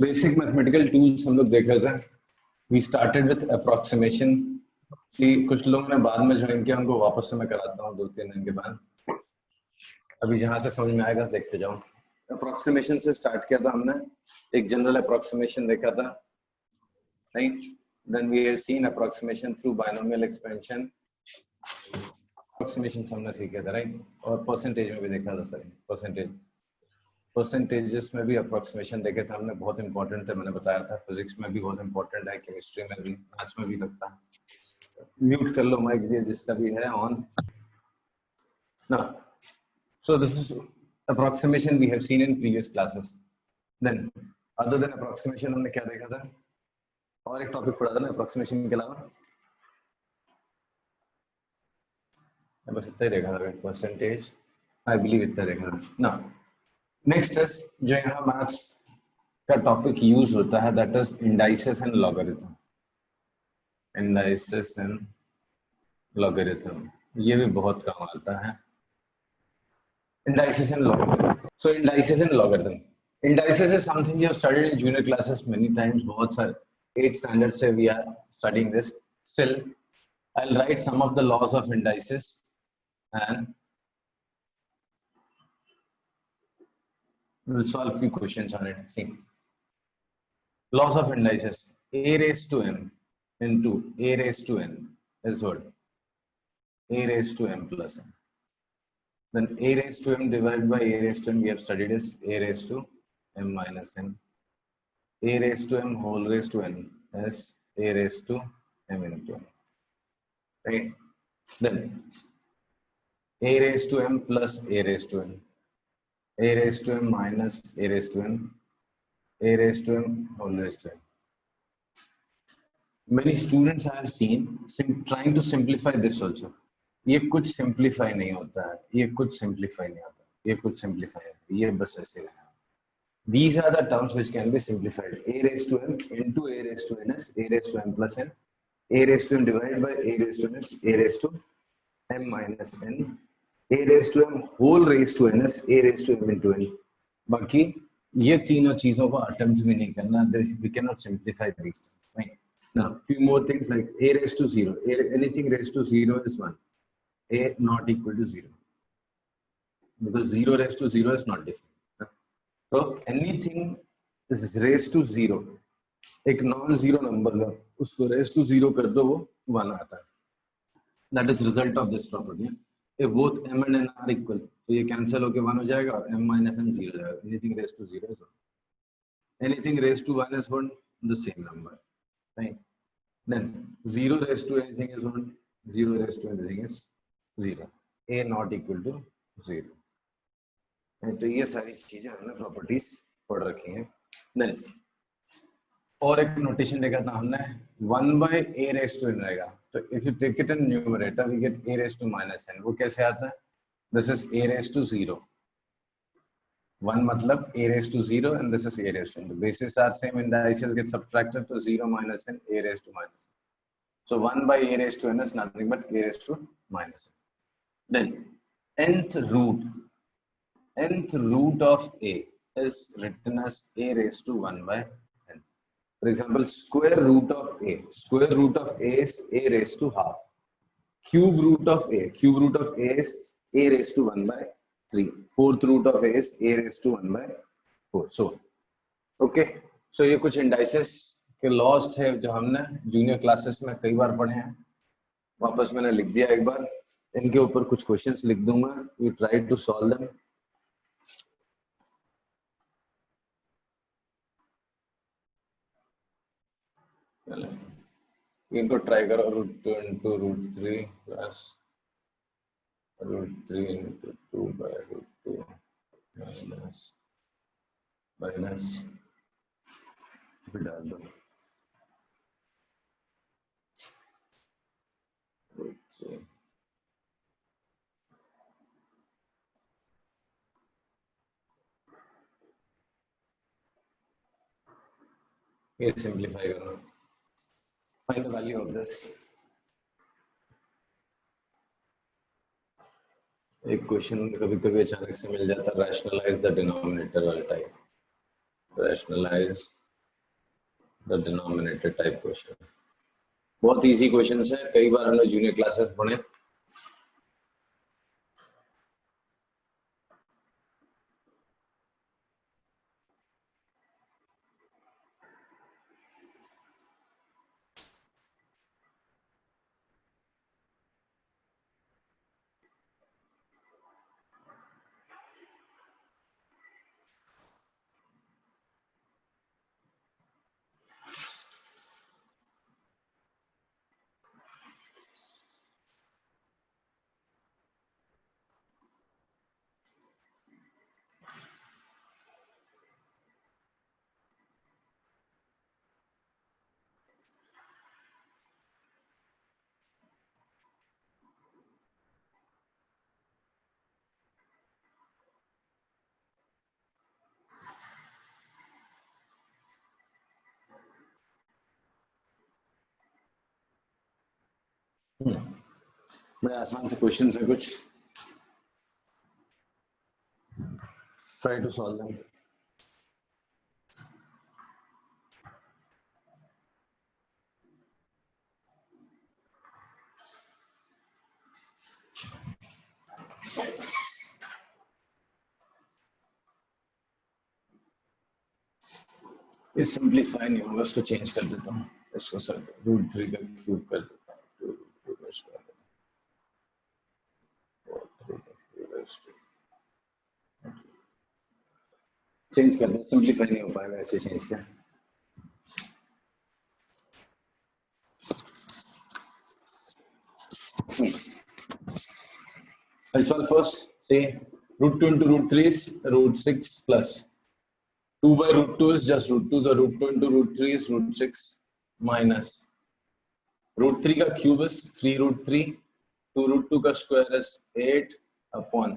Basic mathematical tools हम लोग देख रहे थे. We started with approximation. कुछ लोगों ने बाद में ज्वाइन किया, उनको वापस से मैं कराता हूँ 2-3 दिन के बाद. अभी जहां से समझ में आएगा देखते जाओ. अप्रोक्सीमेशन से स्टार्ट किया था हमने, एक जनरल अप्रोक्सीमेशन देखा था, right. Then we have seen approximation through binomial expansion. Approximation हमने सीखे थे, राइट. और परसेंटेज में भी देखा था सर. परसेंटेजेस में भी अप्रोक्सीमेशन देखे थे हमने, बहुत इंपॉर्टेंट थे. मैंने बताया था फिजिक्स में भी बहुत इंपॉर्टेंट है, केमिस्ट्री में भी, मैथ्स में भी लगता है. म्यूट कर लो माइक जिसका भी है ऑन ना. So this is approximation we have seen in previous classes. Then other than approximation हमने क्या देखा था, और एक टॉपिक पढ़ा था ना approximation के अलावा, बस इतना ही देखा था. परसेंटेज आई बिलीव इतना देखा था ना. नेक्स्ट इज जो यहाँ मैथ्स का टॉपिक यूज होता है, that is indices and logarithm. Indices and logarithm ये भी बहुत काम आता है. Indices and logarithm. So indices and logarithm. Indices is something you have studied in junior classes many times. बहुत सारे 8th standard से we are studying this. Still, I'll write some of the laws of indices and we'll solve few questions on it. See, laws of indices. A raised to m into a raised to n is what? A raised to m plus n. Then a raised to m divided by a raised to n we have studied is a raised to m minus n. A raised to m whole raised to n is a raised to m into n. Right? Then a raised to m plus a raised to n. A raised to m minus a raised to n. A raised to m whole raised to n. Many students I have seen trying to simplify this also. ये कुछ simplify नहीं होता है, ये कुछ simplify नहीं होता, ये कुछ सिंप्लीफाई होता है, ये बस ऐसे है. These are the terms which can be simplified. A raised to m into a raised to n is a raised to m plus n. A raised to n divided by a raised to n is a raised to m minus n. A raised to m whole raised to n is a raised to m into n. बाकी ये तीनों चीजों को attempt भी नहीं करना. We cannot simplify these things. Right? Now, few more things like a raised to 0. Anything raised to 0 is 1. A not equal to 0 because 0 raised to 0 is not different. So anything is raised to 0, एक non zero number है उसको raised to 0 कर दो वो 1 आता है. That is result of this property. If both m and n are equal, तो ये cancel होके 1 हो जाएगा और m minus n 0 हो जाएगा. Anything raised to 0 is 1. Anything raised to 1 is 1, the same number. Right? Then 0 raised to anything is 1. 0 raised to anything is 0. A not equal to 0. तो ये सारी चीजें हमने प्रॉपर्टीज पढ़ रखी हैं. देन और एक नोटेशन देखा था हमने, 1 by a raised to n रहेगा. तो if you take it in numerator we get a raised to minus n. वो कैसे आता है? This is a raised to 0. 1 मतलब a raised to 0 and this is a raised to n. The bases are same, indices get subtracted to 0 minus n, a raised to minus n. So 1 by a raised to n is nothing but a raised to minus n. Then nth root of a is written as a raised to 1 by n. For example, square root of a is a raised to half. Cube root of a is a raised to 1 by 3. Fourth root of a is a raised to 1 by 4. So okay, so ये कुछ indices के loss थे जो हमने junior classes में कई बार पढ़े हैं. वापस मैंने लिख दिया एक बार. इनके ऊपर कुछ क्वेश्चंस लिख दूंगा. You try to solve them. इनको ट्राई करो. √2 into √3 plus √3 into 2 by √2 minus फिर डाल दो. ये सिंप्लीफाई करो. Find the value of this. एक क्वेश्चन कभी-कभी अचानक से मिल जाता है. रैशनलाइज द डिनोमिनेटर वाला type. Rationalise the denominator type question. बहुत इजी क्वेश्चन है, कई बार हमने जूनियर क्लासेस पढ़े। बड़े आसान से क्वेश्चन है कुछ, ट्राई टू सॉल्व देम। ये सिंपलीफाई नहीं होगा, इसको चेंज कर देता हूँ, इसको सर √3 का क्यूब कर देता हूँ, चेंज कर दें, सिंपलीफाई नहीं हो पाएगा ऐसे चेंज किया। I'll solve first. Say √2 into √3 is √6 plus 2 by √2 is just √2. The √2 into √3 is √6 minus √3 का क्यूब is 3 √3. 2 √2 का square is 8 upon.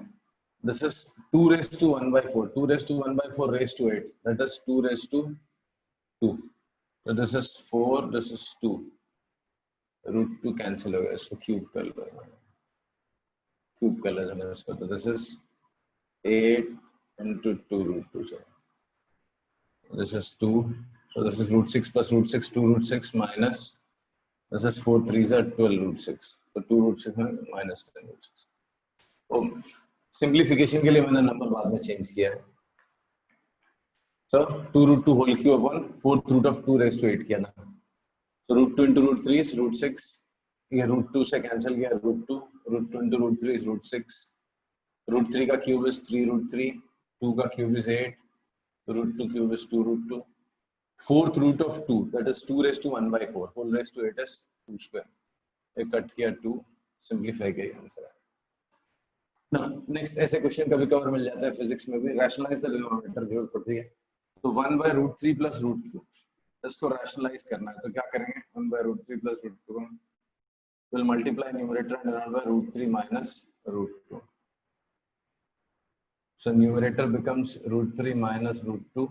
This is 2 raised to 1 by 4. 2 raised to 1 by 4 raised to 8. That is 2 raised to 2. So this is 4. This is 2. √2 cancel हो गया, इसको cube कर लो, cube कर लेना इसको। तो this is 8 into 2 √2. So this is 2. So this is √6 plus √6, 2 √6 minus. This is 4 3s are 12 √6. So 2 √6 minus 10 √6. तो simplification के लिए मैंने नंबर बाद में चेंज किया है। So 2 √2 whole cube upon 4th root of 2 raised to 8 किया ना। So √2 into √3 is √6. ये √2 से कैंसिल किया, √2. √2 into √3 is √6. √3 का क्यूब is 3 √3. 2 का cube is 8. √2 cube is 2 √2. 4th root of 2, that is 2 raised to 1 by 4. Whole raised to 8 is 2 square. एक cut किया 2, simplify किया आंसर है ना। नेक्स्ट ऐसे क्वेश्चन कभी कभार मिल जाता है फिजिक्स में भी। रैशनलाइज द डिनोमिनेटर जरूरत पड़ती है। तो 1 by √3 plus √2 इसको रैशनलाइज करना है, तो क्या करेंगे? 1 by √3 plus √2 will multiply numerator and denominator by √3 minus √2. So numerator becomes √3 minus √2.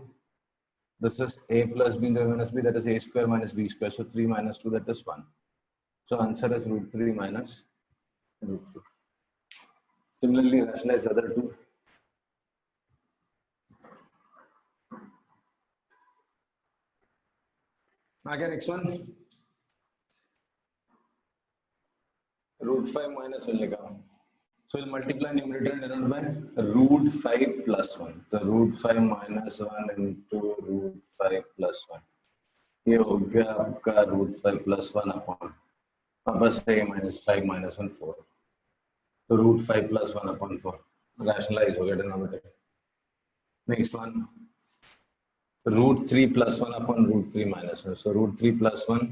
This is a plus b minus b, that is a square minus b square. So 3 minus 2, that is 1. So answer is √3 minus √2. Similarly, rationalize other two. Again, next one. √5 minus 1 लिखा। So we'll multiply numerator and denominator by √5 plus 1. तो √5 minus 1 into √5 plus 1. ये हो गया आपका √5 plus 1 upon वापस है -5 minus 1 4. तो √5 plus 1 upon 4 rationalize हो गया denominator. Next one √3 plus 1 upon √3 minus 1. So √3 plus 1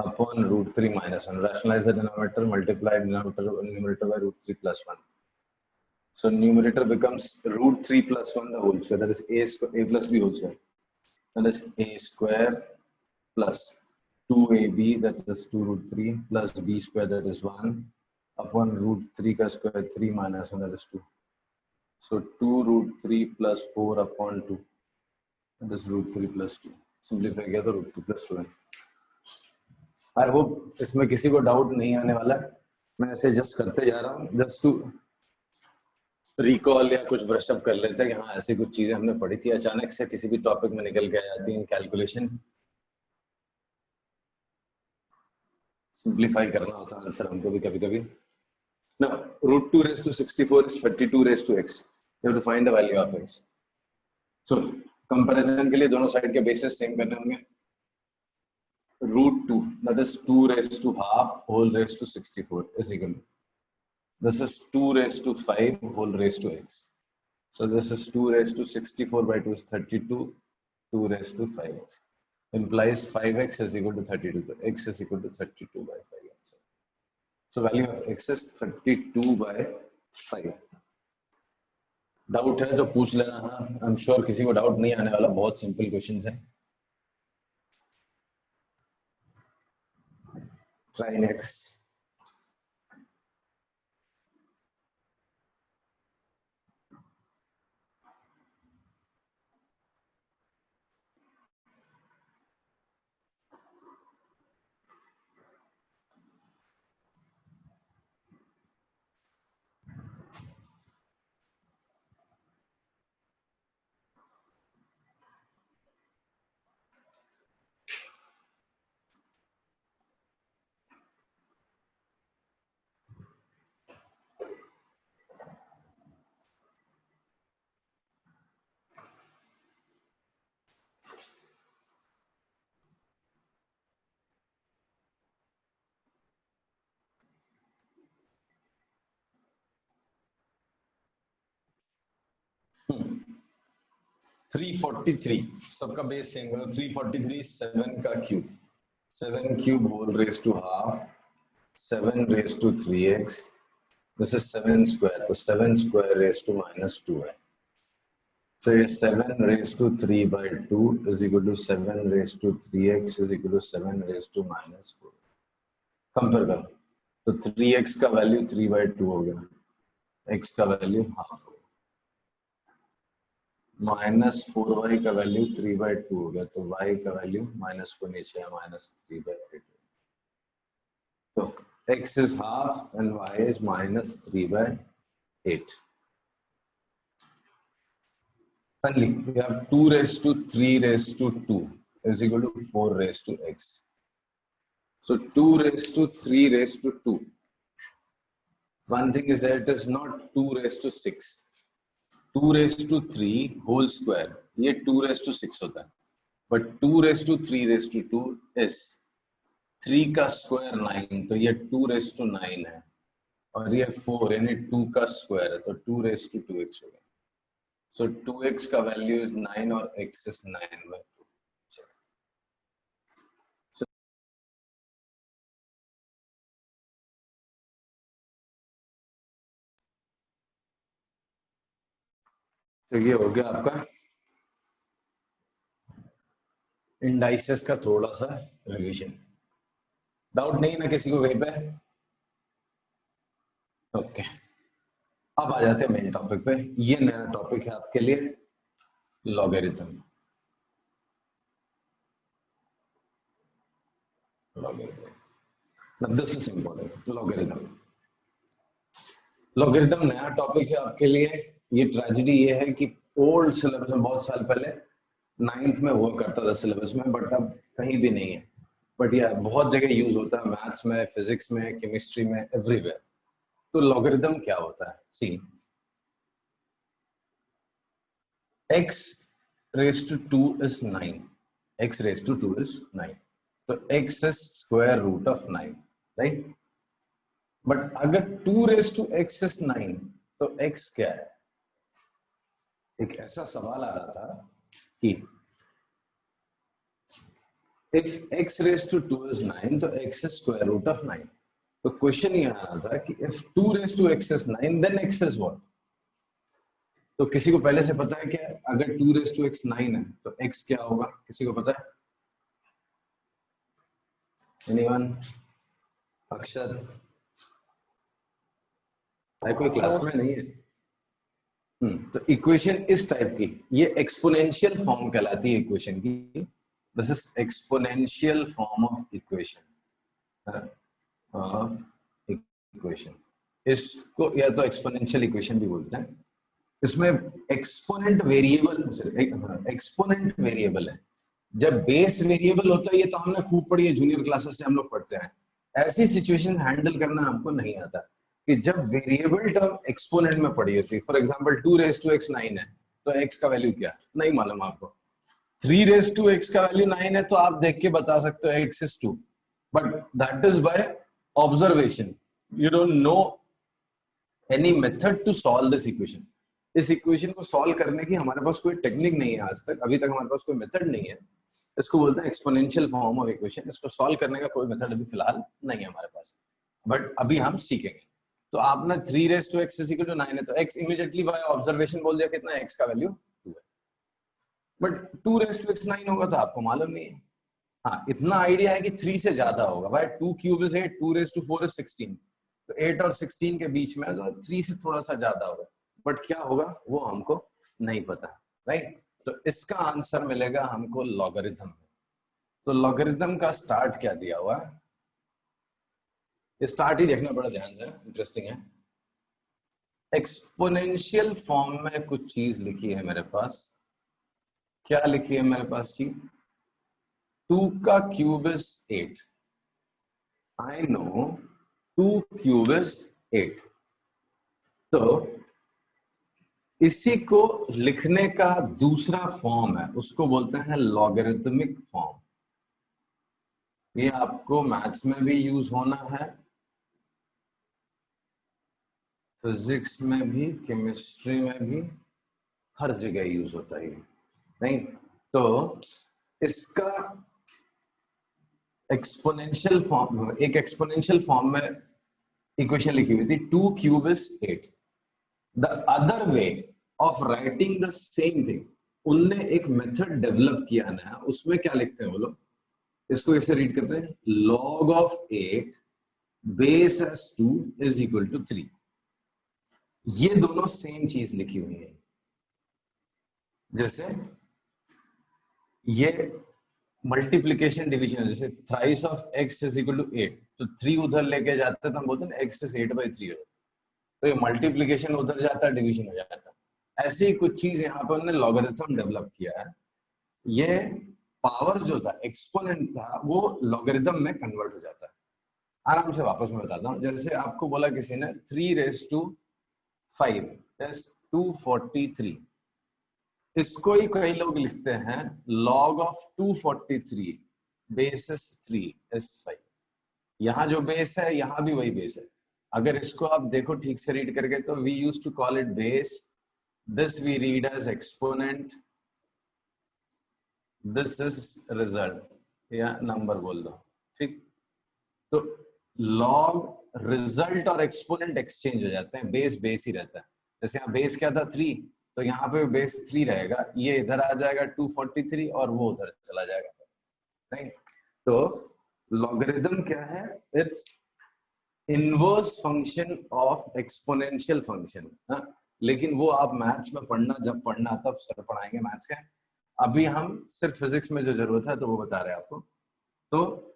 upon √3 minus 1. Rationalize the denominator, multiply numerator by √3 plus 1. So numerator becomes √3 plus 1 the whole square, that is a plus b whole square. That is a square plus 2ab, that is 2 √3 plus b square, that is 1 upon √3 का square 3 minus 1, that is 2. So 2 √3 plus 4 upon 2, that is √3 plus 2. Simplify किया तो √3 plus 2 है। I hope इसमें किसी को doubt नहीं आने वाला। मैं ऐसे जस्ट करते जा रहा हूँ, जस्ट टू रिकॉल या कुछ ब्रश अप कर लेते हैं कि हाँ ऐसी कुछ चीजें हमने पढ़ी थी, अचानक से किसी भी टॉपिक में निकल के आ जाती हैं कैलकुलेशन। सिंप्लीफाई करना होता है आंसर हमको भी कभी कभी ना. √2 raised to 64 is 32 raised to x. You have to find the value of x. So comparison के लिए दोनों साइड के बेसिस सेम करने होंगे. √2 that is 2 raised to half whole raised to 64 is equal to, this is 2 raised to 5 whole raised to x. So this is 2 raised to 64 by 2 is 32, 2 raised to 5x implies 5x is equal to 32. So x is equal to 32 by 5x. So value of x is 32 by 5. Doubt है तो पूछ लेना. हाँ, I am sure किसी को doubt नहीं आने वाला, बहुत सिंपल क्वेश्चंस है. Try next. थ्री 343 सबका बेस सेम करो. 343 7 का cube, 7 cube whole raise to half, 7 raise to 3x. This is 7 square, तो 7 स्क्वायर रेज टू -2 है. So ये 7 raised to 3 by 2 is equal to 7 raised to 3x is equal to 7 raised to -4. Compare करो तो 3x का value 3 by 2 हो गया, x का value half हो गया, -4y का वैल्यू 3 by 2 हो गया, तो y का वैल्यू माइनस को नीचे है -3 by 8. तो x is half and y is -3 by 8. Finally, we have 2 raised to 3 raised to 2 is equal to 4 raised to x. So 2 raised to 3 raised to 2. One thing is that it is not 2 raised to 6. 2 raised to 3 whole square, ये 2 raised to 6 होता है. But 2 raised to 3 raised to 2 is 3 का square 9, तो ये 2 raised to 9 है. और ये 4 यानी 2 का स्क्वायर है, तो 2 raised to 2x हो गया. So 2x का वैल्यू is 9 और x is 9 by 2. तो ये हो गया आपका इंडाइसेस का थोड़ा सा रिवीजन. डाउट नहीं ना किसी को कहीं पे? ओके, अब आ जाते हैं मेन टॉपिक पे. ये नया टॉपिक है आपके लिए, logarithm. Logarithm, this is important. Logarithm नया टॉपिक है आपके लिए. ये ट्रेजेडी ये है कि ओल्ड सिलेबस में बहुत साल पहले 9th में हुआ करता था सिलेबस में, बट अब कहीं भी नहीं है. बट यह बहुत जगह यूज होता है, मैथ्स में, फिजिक्स में, केमिस्ट्री में, एवरीवेयर. तो लॉगरिथम क्या होता है? सी, x raised to 2 is 9. x raised to 2 is 9. तो x is square root of 9, right? But अगर 2 raised to x is 9 तो x क्या है? एक ऐसा सवाल आ रहा था कि if x raised to 2 is 9 तो x is square root of 9. तो क्वेश्चन ये आ रहा था कि if 2 raised to x is 9 then x is what? तो किसी को पहले से पता है क्या? अगर 2 raised to x 9 है तो x क्या होगा? किसी को पता है? Anyone? अक्षत? कोई क्लास में नहीं है? तो इक्वेशन इस टाइप की, ये एक्सपोनेंशियल फॉर्म कहलाती है इक्वेशन की. This is exponential form of equation. इसको या तो एक्सपोनेंशियल इक्वेशन भी बोलते हैं. इसमें एक्सपोनेंट वेरिएबल है. जब बेस वेरिएबल होता है, ये तो हमने खूब पढ़ी है, जूनियर क्लासेस से हम लोग पढ़ते हैं. ऐसी सिचुएशन हैंडल करना हमको नहीं आता कि जब वेरिएबल टर्म एक्सपोनेंट में पड़ी होती है। For example 2 raise to x 9 है, तो x का वैल्यू क्या नहीं मालूम आपको। 3 रेज टू x का वैल्यू 9 है, तो आप देख के बता सकते हो x is 2, but that is by observation. You don't know any method to solve this equation. इस इक्वेशन को सॉल्व करने की हमारे पास कोई टेक्निक नहीं है आज तक, अभी तक हमारे पास कोई मेथड नहीं है। इसको बोलते हैं एक्सपोनेंशियल फॉर्म ऑफ इक्वेशन। इसको सॉल्व करने का कोई मेथड अभी फिलहाल नहीं है हमारे पास, बट अभी हम सीखेंगे। तो आपने 3 raise to x equal to 9 है, तो x इमीडिएटली बाय ऑब्जर्वेशन बोल दिया कितना x का वैल्यू 2 है, बट 2 रेज टू x 9 होगा तो आपको मालूम नहीं है। हाँ, इतना आइडिया है कि 3 से ज्यादा होगा भाई। 2 cube is 8, 2 raise to 4 is 16, तो 8 और 16 के बीच में तो 3 से थोड़ा सा ज्यादा होगा, बट क्या होगा वो हमको नहीं पता, राइट। तो इसका आंसर मिलेगा हमको लॉगरिथम। तो लॉगरिथम का स्टार्ट क्या दिया हुआ है, स्टार्ट ही देखना बड़ा ध्यान से, इंटरेस्टिंग है। एक्सपोनेंशियल फॉर्म में कुछ चीज लिखी है मेरे पास। क्या लिखी है मेरे पास जी? 2 का cube is 8। I know 2 cube is 8। तो इसी को लिखने का दूसरा फॉर्म है, उसको बोलते हैं लॉगरिथमिक फॉर्म। ये आपको मैथ्स में भी यूज होना है, फिजिक्स में भी, केमिस्ट्री में भी, हर जगह यूज होता है नहीं। तो इसका एक्सपोनेंशियल फॉर्म, एक एक्सपोनेंशियल फॉर्म में इक्वेशन लिखी हुई थी 2 cube is 8। The other way of writing the same thing, उनने एक मेथड डेवलप किया ना, उसमें क्या लिखते हैं वो लोग, इसको ऐसे रीड करते हैं, log of 8 base as 2 is equal to 3। ये दोनों सेम चीज लिखी हुई है। जैसे ये मल्टीप्लीकेशन डिवीजन है, जैसे thrice of x is equal to 8, तो 3 उधर लेके जाते हैं तो हम बोलते हैं x इज 8/3 हो जाता है। तो ये मल्टीप्लीकेशन उधर जाता है, डिवीजन हो जाता है। ऐसी कुछ चीज यहाँ पे उन्होंने लॉगरिथम डेवलप किया है। ये पावर जो था, एक्सपोनेंट था, वो लॉगरिथम में कन्वर्ट हो जाता है। आराम से वापस मैं बताता हूँ। जैसे आपको बोला किसी ने 3 रेज टू 5 इज 243, इसको ही कई लोग लिखते हैं log of 243 बेसिस 3 is 5। यहाँ जो बेस है यहाँ भी वही बेस है। अगर इसको आप देखो ठीक से रीड करके, तो we used to call it base, this we read as exponent, this is result या नंबर बोल दो, ठीक। तो log रिजल्ट और एक्सपोनेंट एक्सचेंज हो जाते हैं, बेस बेस ही रहता है। जैसे यहाँ बेस क्या था 3, तो यहाँ पे बेस 3 रहेगा, ये इधर आ जाएगा 243 और वो उधर चला जाएगा, राइट। तो लॉगरिथम क्या है? It's inverse function of exponential function. लेकिन वो आप मैथ्स में पढ़ना, जब पढ़ना तब सर पढ़ाएंगे मैथ्स के। अभी हम सिर्फ फिजिक्स में जो जरूरत है तो वो बता रहे हैं आपको। तो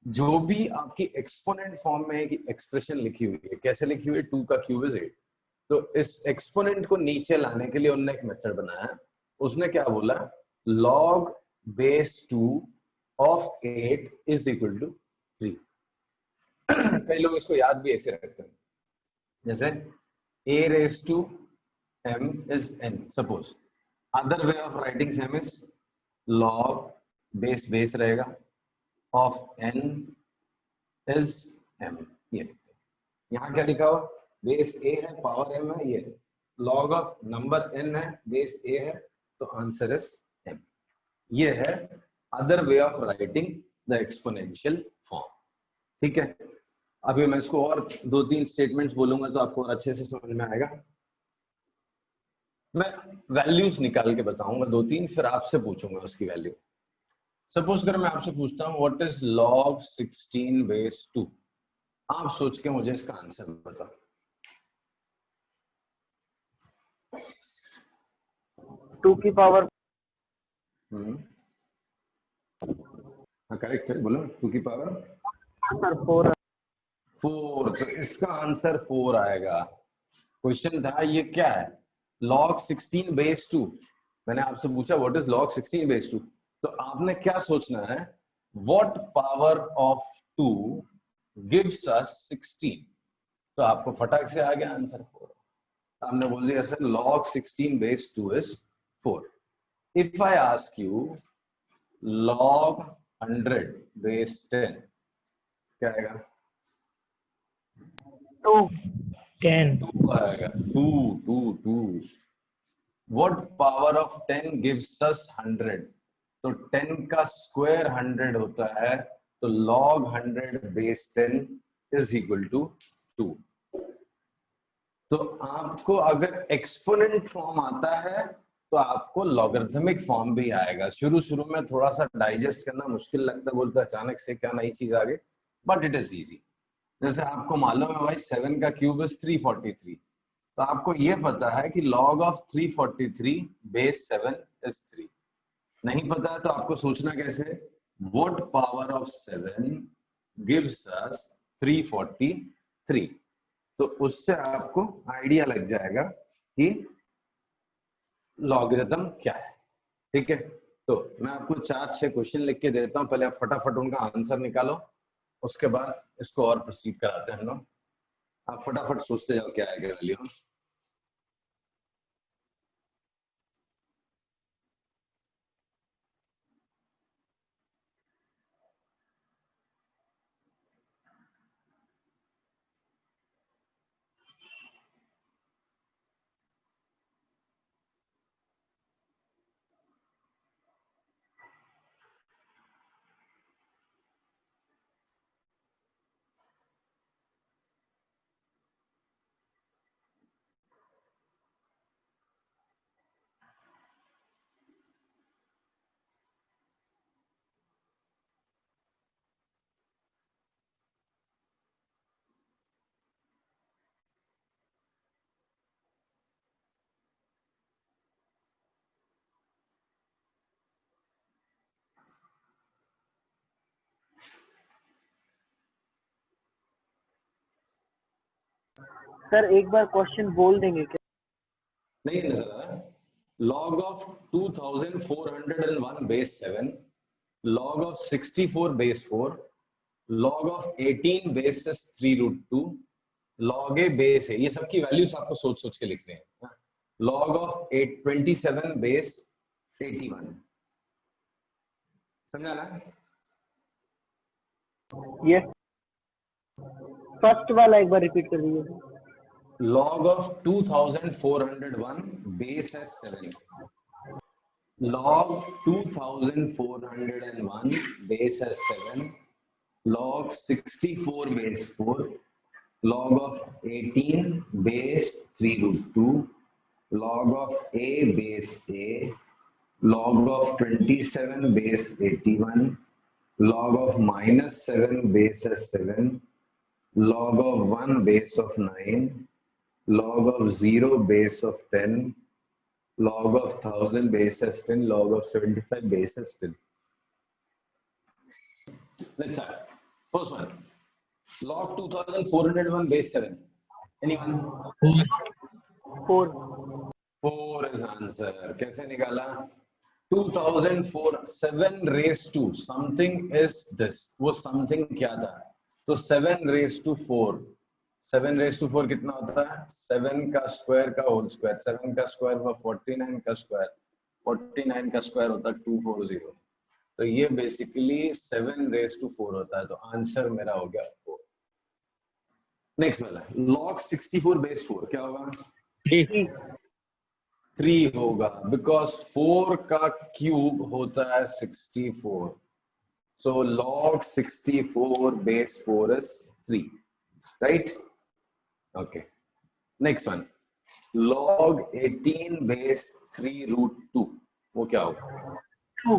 जो भी आपकी एक्सपोनेंट फॉर्म में एक एक्सप्रेशन लिखी हुई है, कैसे लिखी हुई है? 2 का क्यूब इज 8। तो इस एक्सपोनेंट को नीचे लाने के लिए उन्होंने एक मेथड बनाया। उसने क्या बोला? log base 2 of 8 is equal to 3। कई लोग इसको याद भी ऐसे रखते हैं, जैसे a raise to m is n, suppose. Other way of writing same is log base base रहेगा ऑफ n is m। ये लिखते हैं। यहाँ क्या लिखा हुआ? बेस a है, पावर m है, ये log ऑफ नंबर n है, बेस a है, तो आंसर इज m। ये है other way of writing the exponential form, ठीक है। अभी मैं इसको और 2-3 स्टेटमेंट्स बोलूंगा तो आपको और अच्छे से समझ में आएगा। मैं वैल्यूज निकाल के बताऊंगा 2-3, फिर आपसे पूछूंगा उसकी वैल्यू। सपोज कर मैं आपसे पूछता हूँ व्हाट इज log 16 बेस 2, आप सोच के मुझे इसका आंसर बताओ। टू की पावर हाँ करेक्ट है, बोलो 2 की पावर सर 4। 4, तो इसका आंसर 4 आएगा। क्वेश्चन था ये क्या है? log 16 base 2। मैंने आपसे पूछा व्हाट इज log 16 बेस 2, तो आपने क्या सोचना है? What power of 2 gives us 16. तो आपको फटाक से आ गया आंसर 4. हमने बोल दिया sir log 16 base 2 is 4. If I ask you log 100 base 10 क्या आएगा? 2. 10. 2 आएगा. 2. What power of 10 gives us 100? तो 10 का स्क्वायर 100 होता है, तो log 100 base 10 is equal to 2. तो आपको अगर एक्सपोनेंट फॉर्म आता है तो आपको लॉगरिथमिक फॉर्म भी आएगा. शुरू में थोड़ा सा डाइजेस्ट करना मुश्किल लगता है, बोलते अचानक से क्या नई चीज आ गई, बट इट इज इजी. जैसे आपको मालूम है भाई 7 का क्यूब इज 343, तो आपको ये पता है कि log of 343 base 7 is 3. नहीं पता है तो आपको सोचना कैसे, what power of 7 gives us 343. तो उससे आपको आइडिया लग जाएगा कि लॉगरिथम क्या है. ठीक है, तो मैं आपको 4-6 क्वेश्चन लिख के देता हूं, पहले आप फटाफट उनका आंसर निकालो, उसके बाद इसको और प्रोसीड कराते हैं हम लोग. आप फटाफट सोचते जाओ क्या आएगा वैल्यू. सर एक बार क्वेश्चन बोल देंगे क्या? नहीं नजर आ रहा. log of 2401 base 7, log of 64 base 4, log of 18 bases 3 root 2, log a base है, ये सबकी वैल्यूज आपको सोच सोच के लिखने हैं. log of 27 base 81. समझा ना? यस. फर्स्ट वाला एक बार रिपीट कर दीजिए. log of 2401 base है 7, log 2401 base है 7, log 64 base 4, log of 18 base 3 root 2, log of a base a, log of 27 base 81, log of minus 7 base 7, log of 1 base of 9, log of 0 base of 10, log of 1000 base is 10, log of 75 base is 10. Let's start. First one, log 2401 base 7. Anyone? 4. 4 is answer. कैसे निकाला? 2004 7 raised to something is this. वो something क्या था? तो 7 raised to 4. 7 raised to 4 कितना होता है? 7 का स्क्वायर का होल स्क्वायर. 7 का स्क्वायर हुआ 49 का स्क्वायर. 49 का स्क्वायर होता है 240. तो ये बेसिकली 7 raised to 4 होता है. तो आंसर मेरा हो गया 4. नेक्स्ट वाला log 64 base 4 क्या होगा? 3 होगा, बिकॉज 4 का क्यूब होता है 64. So log 64 base 4 is 3, right? Okay. Next one, log 18 base 3 root 2 वो क्या होगा?